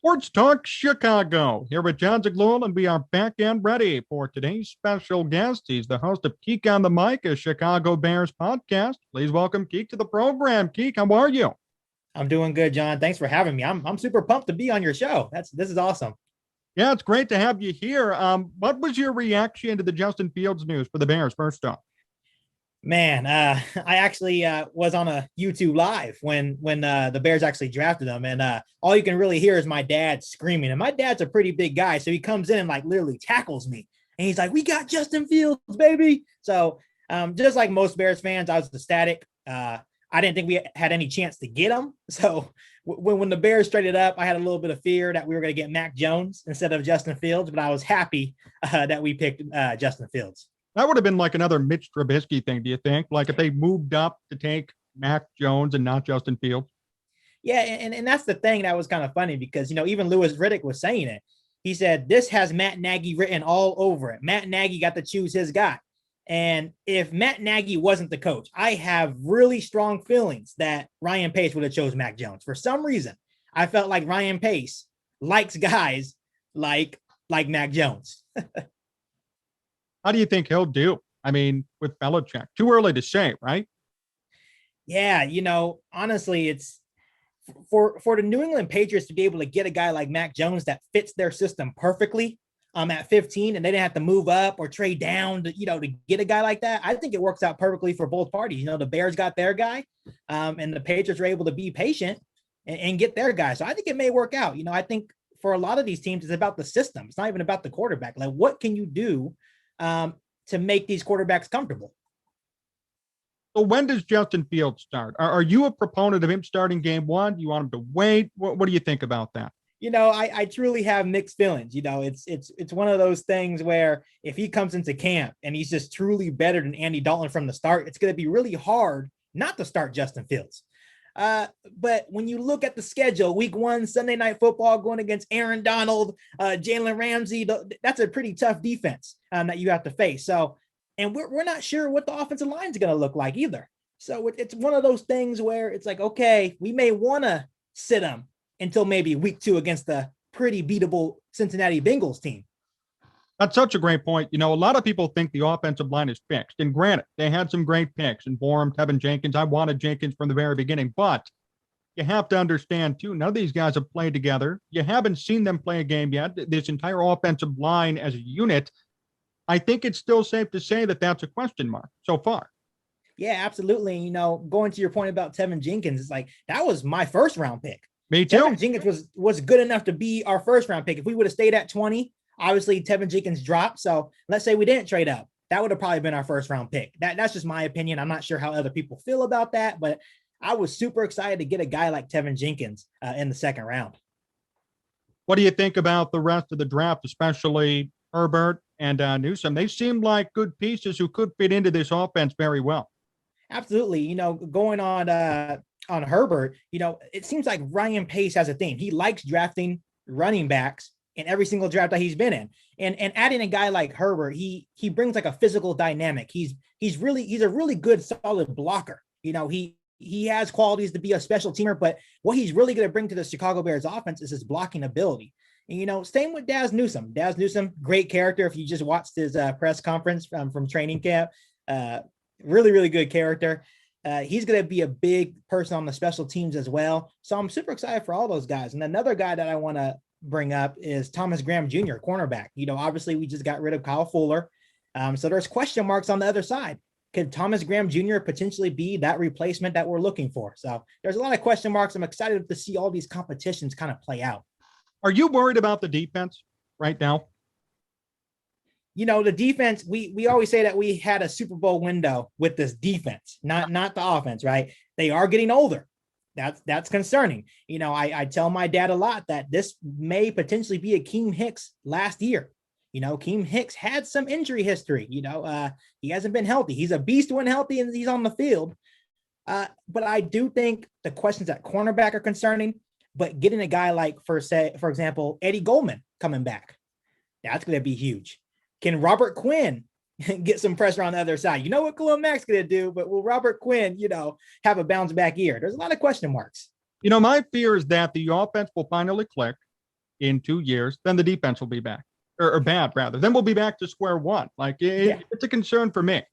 Sports Talk Chicago here with Jon Zaghloul, and we are back and ready for today's special guest. He's the host of KEIQ On The Mic, a Chicago Bears podcast. Please welcome Kieq to the program. Kieq, how are you? I'm doing good, John. Thanks for having me. I'm super pumped to be on your show. This is awesome. Yeah, it's great to have you here. What was your reaction to the Justin Fields news for the Bears, first off? Man, I actually was on a YouTube live when the Bears actually drafted him, and all you can really hear is my dad screaming. And my dad's a pretty big guy, so he comes in and like literally tackles me, and he's like, "We got Justin Fields, baby!" So just like most Bears fans, I was ecstatic. I didn't think we had any chance to get him. So when the Bears traded up, I had a little bit of fear that we were going to get Mac Jones instead of Justin Fields, but I was happy that we picked Justin Fields. That would have been like another Mitch Trubisky thing, do you think? Like if they moved up to take Mac Jones and not Justin Fields? Yeah, and that's the thing that was kind of funny because, even Louis Riddick was saying it. He said, this has Matt Nagy written all over it. Matt Nagy got to choose his guy. And if Matt Nagy wasn't the coach, I have really strong feelings that Ryan Pace would have chose Mac Jones. For some reason, I felt like Ryan Pace likes guys like Mac Jones. How do you think he'll do? I mean, with Belichick, too early to say, right? Yeah, honestly, it's for the New England Patriots to be able to get a guy like Mac Jones that fits their system perfectly at 15, and they didn't have to move up or trade down to get a guy like that. I think it works out perfectly for both parties. The Bears got their guy, and the Patriots were able to be patient and get their guy. So I think it may work out. I think for a lot of these teams, it's about the system. It's not even about the quarterback. Like, what can you do to make these quarterbacks comfortable? So when does Justin Fields start? Are you a proponent of him starting game one? Do you want him to wait? What do you think about that? I truly have mixed feelings. It's one of those things where if he comes into camp and he's just truly better than Andy Dalton from the start, it's going to be really hard not to start Justin Fields. But when you look at the schedule, week 1, Sunday Night Football going against Aaron Donald, Jalen Ramsey, that's a pretty tough defense that you have to face. So, and we're not sure what the offensive line is going to look like either. So it's one of those things where it's like, okay, we may want to sit him until maybe week 2 against the pretty beatable Cincinnati Bengals team. That's such a great point. A lot of people think the offensive line is fixed. And granted, they had some great picks and Borum, Tevin Jenkins. I wanted Jenkins from the very beginning, but you have to understand too, none of these guys have played together. You haven't seen them play a game yet. This entire offensive line as a unit, I think it's still safe to say that that's a question mark so far. Yeah, absolutely. Going to your point about Tevin Jenkins, it's like, that was my first round pick. Me too. Tevin Jenkins was good enough to be our first round pick. If we would have stayed at 20, obviously Tevin Jenkins dropped. So let's say we didn't trade up. That would have probably been our first round pick. That's just my opinion. I'm not sure how other people feel about that, but I was super excited to get a guy like Tevin Jenkins in the second round. What do you think about the rest of the draft, especially Herbert and Newsome? They seem like good pieces who could fit into this offense very well. Absolutely. Going on Herbert, it seems like Ryan Pace has a thing. He likes drafting running backs in every single draft that he's been in. And adding a guy like Herbert, he brings like a physical dynamic. He's a really good, solid blocker. He has qualities to be a special teamer, but what he's really going to bring to the Chicago Bears offense is his blocking ability. And, same with Daz Newsome. Daz Newsome, great character. If you just watched his press conference from training camp, really, really good character. He's going to be a big person on the special teams as well. So I'm super excited for all those guys. And another guy that I want to bring up is Thomas Graham Jr., cornerback. Obviously we just got rid of Kyle Fuller. So there's question marks on the other side. Could Thomas Graham Jr. potentially be that replacement that we're looking for? So there's a lot of question marks. I'm excited to see all these competitions kind of play out. Are you worried about the defense right now? The defense, we always say that we had a Super Bowl window with this defense, not the offense, right? They are getting older. That's concerning. I tell my dad a lot that this may potentially be a Kieq Hicks last year. Kieq Hicks had some injury history. He hasn't been healthy. He's a beast when healthy and he's on the field. But I do think the questions at cornerback are concerning. But getting a guy like, for example, Eddie Goldman coming back, that's going to be huge. Can Robert Quinn get some pressure on the other side? You know what Khalil Mack's going to do, but will Robert Quinn, have a bounce back year? There's a lot of question marks. My fear is that the offense will finally click. in 2 years, then the defense will be back or bad rather. Then we'll be back to square one. Like it's a concern for me.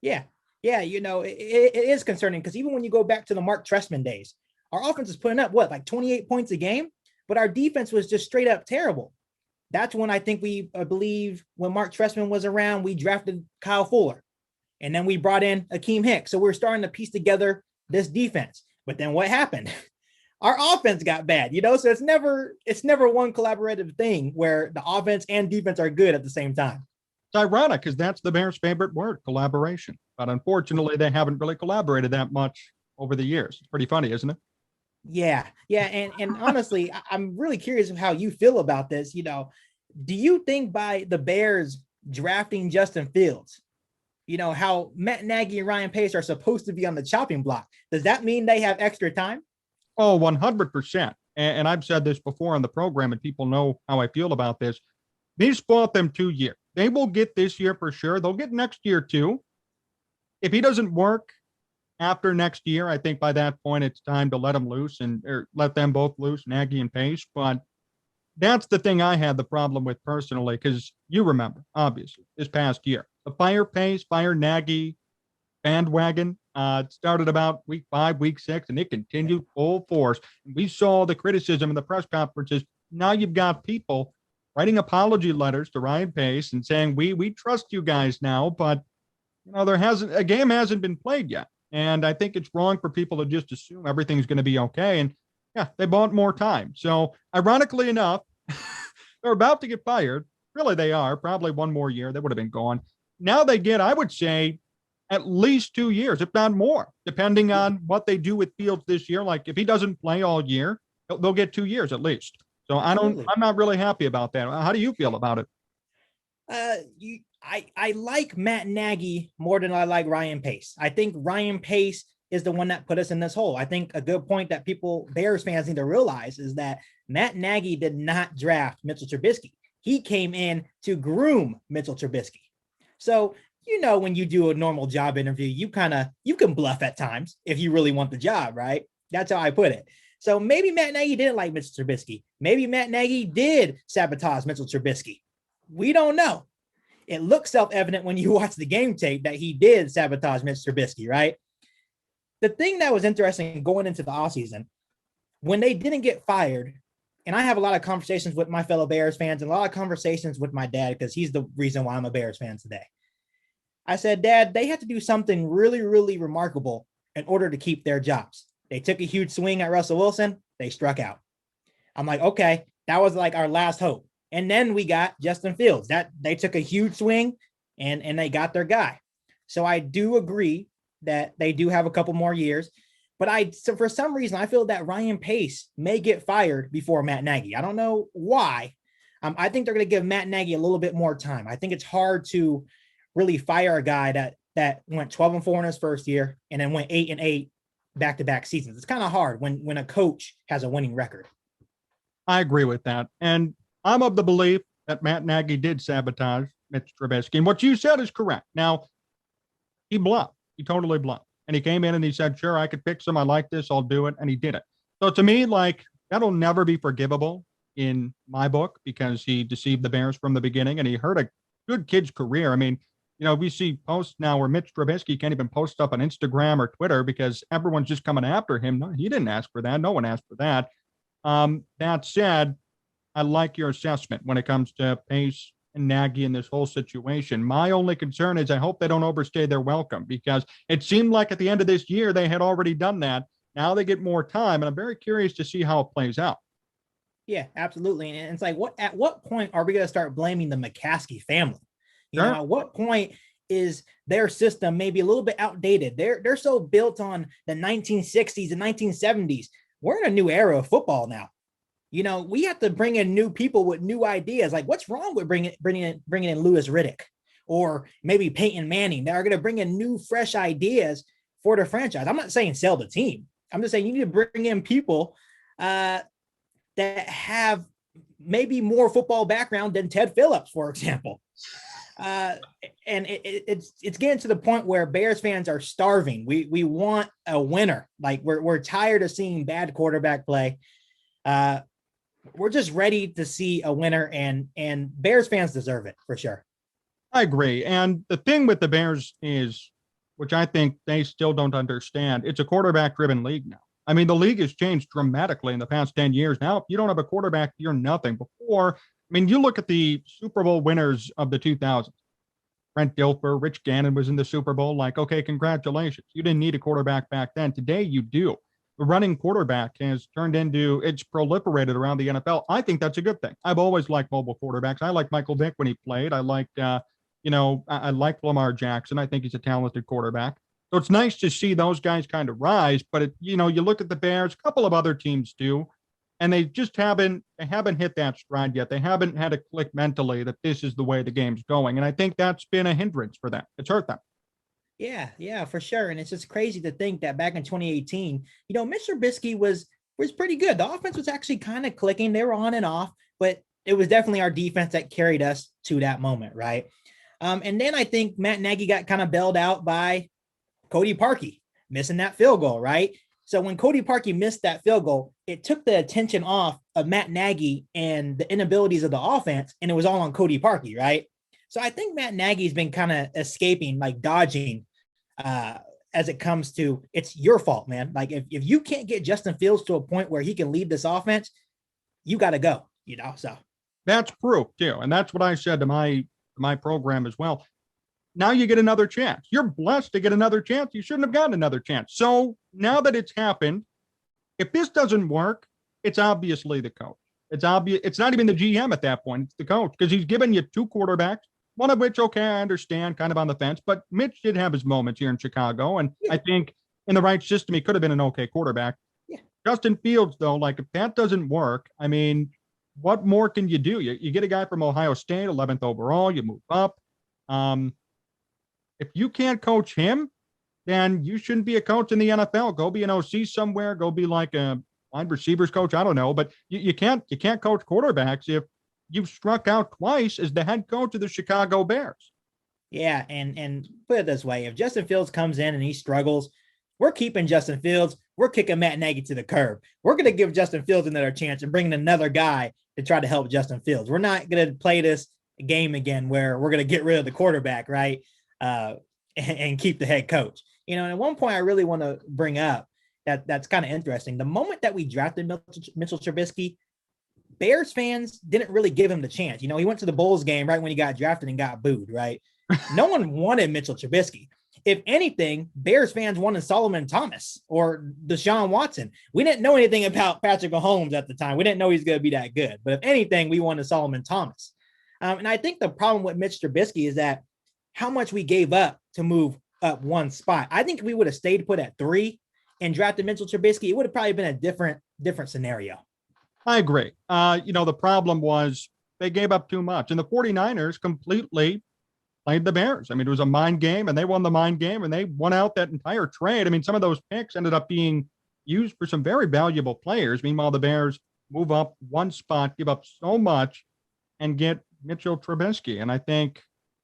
Yeah. Yeah. It is concerning because even when you go back to the Mark Trestman days, our offense is putting up like 28 points a game, but our defense was just straight up terrible. That's when I think I believe when Mark Trestman was around, we drafted Kyle Fuller and then we brought in Akeem Hicks. So we're starting to piece together this defense. But then what happened? Our offense got bad, so it's never one collaborative thing where the offense and defense are good at the same time. It's ironic because that's the Bears' favorite word, collaboration. But unfortunately, they haven't really collaborated that much over the years. It's pretty funny, isn't it? Yeah. And honestly, I'm really curious of how you feel about this. Do you think by the Bears drafting Justin Fields, how Matt Nagy and Ryan Pace are supposed to be on the chopping block, does that mean they have extra time? Oh, 100%. And I've said this before on the program, and people know how I feel about this. He's bought them 2 years. They will get this year for sure. They'll get next year too. If he doesn't work after next year, I think by that point it's time to let him loose or let them both loose, Nagy and Pace. But that's the thing I had the problem with personally, because you remember, obviously, this past year, the fire Pace, fire Nagy bandwagon. It started about week 5, week 6, and it continued full force. We saw the criticism in the press conferences. Now you've got people writing apology letters to Ryan Pace and saying, we trust you guys now, but a game hasn't been played yet. And I think it's wrong for people to just assume everything's going to be okay. And yeah, they bought more time. So ironically enough, they're about to get fired. Really, they are. Probably one more year. They would have been gone. Now they get, I would say, at least 2 years, if not more, depending on what they do with Fields this year. Like if he doesn't play all year, they'll get 2 years at least. So I'm not really happy about that. How do you feel about it? I like Matt Nagy more than I like Ryan Pace. I think Ryan Pace is the one that put us in this hole. I think a good point that Bears fans need to realize is that Matt Nagy did not draft Mitchell Trubisky. He came in to groom Mitchell Trubisky. So, when you do a normal job interview, you can bluff at times if you really want the job, right? That's how I put it. So maybe Matt Nagy didn't like Mitchell Trubisky. Maybe Matt Nagy did sabotage Mitchell Trubisky. We don't know. It looks self-evident when you watch the game tape that he did sabotage Mitchell Trubisky, right? The thing that was interesting going into the offseason, when they didn't get fired, and I have a lot of conversations with my fellow Bears fans and a lot of conversations with my dad because he's the reason why I'm a Bears fan today. I said, Dad, they had to do something really, really remarkable in order to keep their jobs. They took a huge swing at Russell Wilson. They struck out. I'm like, okay, that was like our last hope. And then we got Justin Fields. That they took a huge swing and they got their guy. So I do agree that they do have a couple more years. But so for some reason, I feel that Ryan Pace may get fired before Matt Nagy. I don't know why. I think they're going to give Matt Nagy a little bit more time. I think it's hard to really fire a guy that went 12-4 in his first year and then went 8-8 back-to-back seasons. It's kind of hard when a coach has a winning record. I agree with that. And I'm of the belief that Matt Nagy did sabotage Mitch Trubisky. And what you said is correct. Now, he bluffed. He totally bluffed. And he came in and he said, sure, I could fix him. I like this. I'll do it. And he did it. So to me, that'll never be forgivable in my book because he deceived the Bears from the beginning and he hurt a good kid's career. I mean, we see posts now where Mitch Trubisky can't even post stuff on Instagram or Twitter because everyone's just coming after him. No, he didn't ask for that. No one asked for that. That said, I like your assessment when it comes to Pace and Nagy in this whole situation. My only concern is I hope they don't overstay their welcome because it seemed like at the end of this year, they had already done that. Now they get more time, and I'm very curious to see how it plays out. Yeah, absolutely. And it's like, at what point are we going to start blaming the McCaskey family? Sure. At what point is their system maybe a little bit outdated? They're so built on the 1960s and 1970s. We're in a new era of football now. We have to bring in new people with new ideas. Like, what's wrong with bringing in Louis Riddick or maybe Peyton Manning? They are going to bring in new, fresh ideas for the franchise. I'm not saying sell the team. I'm just saying you need to bring in people that have maybe more football background than Ted Phillips, for example. And it's getting to the point where Bears fans are starving. We want a winner. Like we're tired of seeing bad quarterback play. we're just ready to see a winner, and Bears fans deserve it for sure. I agree. And the thing with the Bears is, which I think they still don't understand, it's a quarterback driven league now. I mean, the league has changed dramatically in the past 10 years. Now, if you don't have a quarterback, you're nothing. Before, I mean, you look at the Super Bowl winners of the 2000s. Brent Dilfer, Rich Gannon was in the Super Bowl. Like, okay, congratulations. You didn't need a quarterback back then. Today, you do. The running quarterback has turned into, it's proliferated around the NFL. I think that's a good thing. I've always liked mobile quarterbacks. I like Michael Vick when he played. I liked, I like Lamar Jackson. I think he's a talented quarterback. So it's nice to see those guys kind of rise. But, you look at the Bears, a couple of other teams do, and they just haven't hit that stride yet. They haven't had a click mentally that this is the way the game's going. And I think that's been a hindrance for them. It's hurt them. Yeah, for sure. And it's just crazy to think that back in 2018, Mitch Trubisky was pretty good. The offense was actually kind of clicking. They were on and off, but it was definitely our defense that carried us to that moment, right? And then I think Matt Nagy got kind of bailed out by Cody Parkey missing that field goal, right? So when Cody Parkey missed that field goal, it took the attention off of Matt Nagy and the inabilities of the offense, and it was all on Cody Parkey, right? So I think Matt Nagy's been kind of escaping, like dodging, as it comes to, it's your fault, man. Like if you can't get Justin Fields to a point where he can lead this offense, you got to go, so. That's proof too. And that's what I said to my program as well. Now you get another chance. You're blessed to get another chance. You shouldn't have gotten another chance. So now that it's happened, if this doesn't work, it's obviously the coach. It's obvious. It's not even the GM at that point. It's the coach, because he's given you two quarterbacks, one of which, okay, I understand, kind of on the fence, but Mitch did have his moments here in Chicago. And I think in the right system, he could have been an okay quarterback. Yeah. Justin Fields, though, like if that doesn't work, I mean, what more can you do? You get a guy from Ohio State, 11th overall, you move up. If you can't coach him, then you shouldn't be a coach in the NFL. Go be an OC somewhere. Go be like a wide receivers coach. I don't know, but you can't coach quarterbacks if you've struck out twice as the head coach of the Chicago Bears. Yeah, and put it this way: if Justin Fields comes in and he struggles, we're keeping Justin Fields. We're kicking Matt Nagy to the curb. We're going to give Justin Fields another chance and bringing another guy to try to help Justin Fields. We're not going to play this game again where we're going to get rid of the quarterback, right? And keep the head coach. And at one point I really want to bring up that's kind of interesting. The moment that we drafted Mitchell Trubisky, Bears fans didn't really give him the chance. He went to the Bulls game right when he got drafted and got booed, right? No one wanted Mitchell Trubisky. If anything, Bears fans wanted Solomon Thomas or Deshaun Watson. We didn't know anything about Patrick Mahomes at the time. We didn't know he's going to be that good. But if anything, we wanted Solomon Thomas. And I think the problem with Mitch Trubisky is that how much we gave up to move up one spot. I think if we would have stayed put at 3 and drafted Mitchell Trubisky, it would have probably been a different scenario. I agree. The problem was they gave up too much, and the 49ers completely played the Bears. I mean, it was a mind game, and they won the mind game, and they won out that entire trade. I mean, some of those picks ended up being used for some very valuable players. Meanwhile, the Bears move up one spot, give up so much, and get Mitchell Trubisky. And I think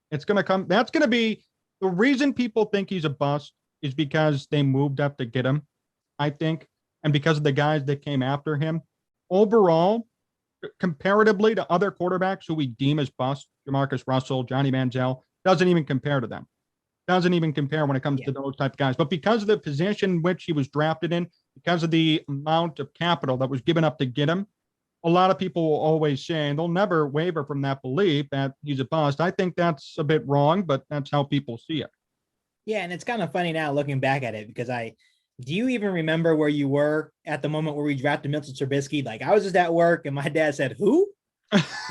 it's going to come. That's going to be the reason people think he's a bust is because they moved up to get him, I think, and because of the guys that came after him. Overall, comparatively to other quarterbacks who we deem as bust, Jamarcus Russell, Johnny Manziel, doesn't even compare to them. Doesn't even compare when it comes to those type of guys. But because of the position in which he was drafted in, because of the amount of capital that was given up to get him, a lot of people will always say, and they'll never waver from that belief that he's a bust. I think that's a bit wrong, but that's how people see it. Yeah, and it's kind of funny now looking back at it because do you even remember where you were at the moment where we drafted Mitchell Trubisky? Like I was just at work and my dad said, who?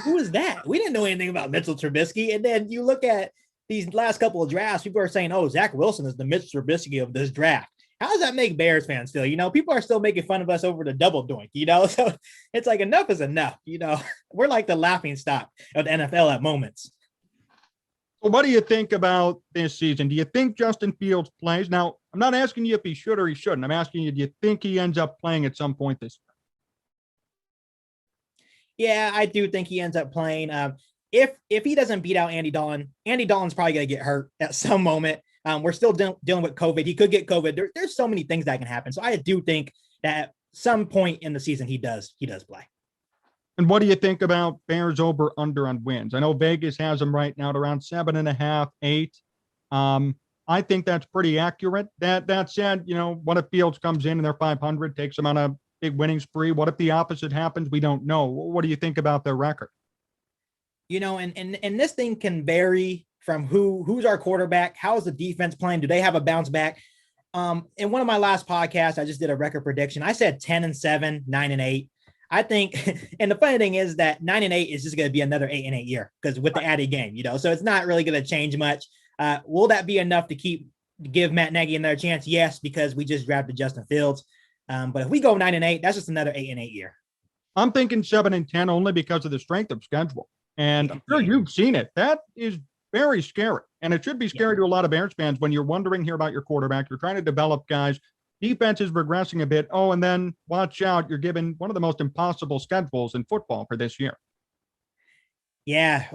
Who is that? We didn't know anything about Mitchell Trubisky. And then you look at these last couple of drafts, people are saying, oh, Zach Wilson is the Mitchell Trubisky of this draft. How does that make Bears fans feel? People are still making fun of us over the double doink, so it's like enough is enough. We're like the laughing stock of the NFL at moments. Well, what do you think about this season? Do you think Justin Fields plays? Now, I'm not asking you if he should or he shouldn't. I'm asking you, do you think he ends up playing at some point this year? Yeah, I do think he ends up playing. If he doesn't beat out Andy Dalton's probably going to get hurt at some moment. We're still dealing with COVID. He could get COVID. There's so many things that can happen. So I do think that at some point in the season, he does play. And what do you think about Bears over under on wins? I know Vegas has them right now at around 7.5, 8. I think that's pretty accurate. That said, what if Fields comes in and they're 500, takes them on a big winning spree? What if the opposite happens? We don't know. What do you think about their record? And this thing can vary from who's our quarterback, how's the defense playing, do they have a bounce back? In one of my last podcasts, I just did a record prediction. I said 10-7, 9-8. I think, and the funny thing is that 9-8 is just going to be another 8-8 year because with the added game, so it's not really going to change much. Will that be enough to give Matt Nagy another chance? Yes, because we just drafted Justin Fields. But if we go 9-8, that's just another 8-8 year. I'm thinking 7-10 only because of the strength of schedule. And I'm sure you've seen it. That is very scary. And it should be scary to a lot of Bears fans when you're wondering here about your quarterback. You're trying to develop guys. Defense is regressing a bit. Oh, and then watch out. You're given one of the most impossible schedules in football for this year. Yeah.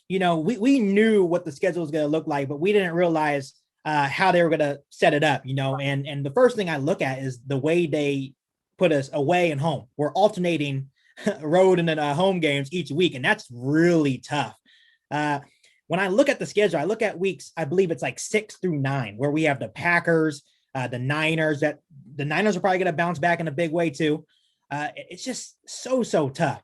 We knew what the schedule was going to look like, but we didn't realize how they were going to set it up, and the first thing I look at is the way they put us away and home. We're alternating road and then home games each week. And that's really tough. When I look at the schedule, I look at weeks, I believe it's like 6-9, where we have the Packers, the Niners, that the Niners are probably going to bounce back in a big way too. It's just so tough.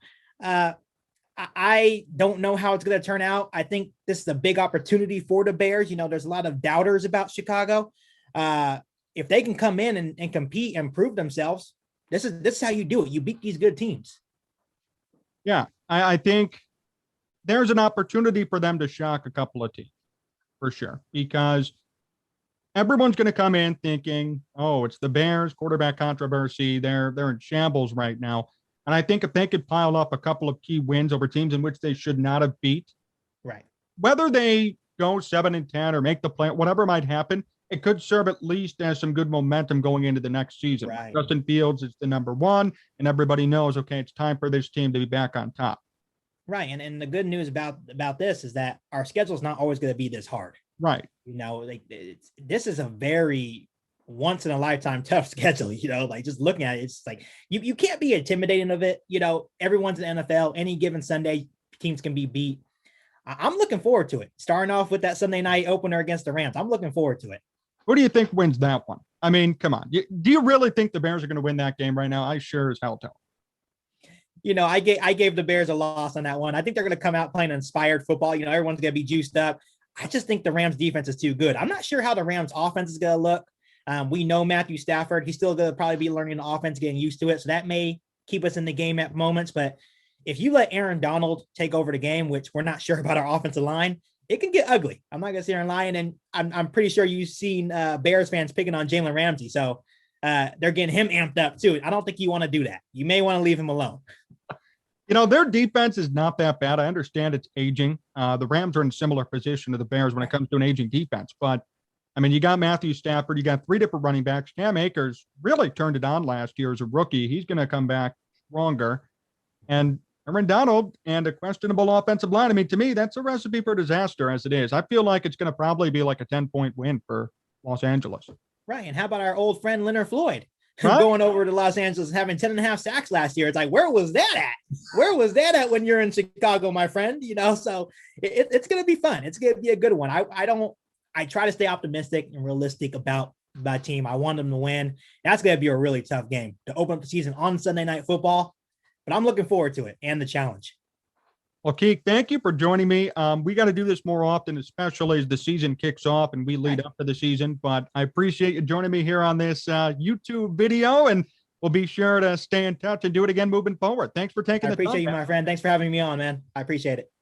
I don't know how it's going to turn out. I think this is a big opportunity for the Bears. There's a lot of doubters about Chicago. If they can come in and compete and prove themselves, this is how you do it. You beat these good teams. Yeah, I think there's an opportunity for them to shock a couple of teams for sure, because everyone's going to come in thinking, oh, it's the Bears, quarterback controversy. They're in shambles right now. And I think if they could pile up a couple of key wins over teams in which they should not have beat, right, whether they go 7-10 or make the play, whatever might happen, it could serve at least as some good momentum going into the next season. Right. Justin Fields is the number one, and everybody knows, okay, it's time for this team to be back on top. Right. And the good news about this is that our schedule is not always going to be this hard. Right. This is a very once in a lifetime tough schedule, just looking at it, it's like you can't be intimidating of it. Everyone's in the NFL. Any given Sunday, teams can be beat. I'm looking forward to it. Starting off with that Sunday night opener against the Rams. I'm looking forward to it. Who do you think wins that one? I mean, come on. Do you really think the Bears are going to win that game right now? I sure as hell don't. I gave the Bears a loss on that one. I think they're going to come out playing inspired football. Everyone's going to be juiced up. I just think the Rams defense is too good. I'm not sure how the Rams offense is going to look. We know Matthew Stafford. He's still going to probably be learning the offense, getting used to it. So that may keep us in the game at moments. But if you let Aaron Donald take over the game, which we're not sure about our offensive line, it can get ugly. I'm not going to sit here and lie. And I'm pretty sure you've seen Bears fans picking on Jalen Ramsey. So they're getting him amped up too. I don't think you want to do that. You may want to leave him alone. Their defense is not that bad. I understand it's aging. The Rams are in a similar position to the Bears when it comes to an aging defense. But, I mean, you got Matthew Stafford. You got 3 different running backs. Cam Akers really turned it on last year as a rookie. He's going to come back stronger. And Aaron Donald and a questionable offensive line. I mean, to me, that's a recipe for disaster as it is. I feel like it's going to probably be like a 10-point win for Los Angeles. Right. And how about our old friend Leonard Floyd? Right? Going over to Los Angeles and having 10.5 sacks last year. It's like, where was that at? Where was that at when you're in Chicago, my friend? So it's going to be fun. It's going to be a good one. I try to stay optimistic and realistic about my team. I want them to win. That's going to be a really tough game to open up the season on Sunday Night Football, but I'm looking forward to it and the challenge. Well, Kieq, thank you for joining me. We got to do this more often, especially as the season kicks off and we lead up to the season. But I appreciate you joining me here on this YouTube video, and we'll be sure to stay in touch and do it again moving forward. Thanks for taking the time. I appreciate you, my friend. Thanks for having me on, man. I appreciate it.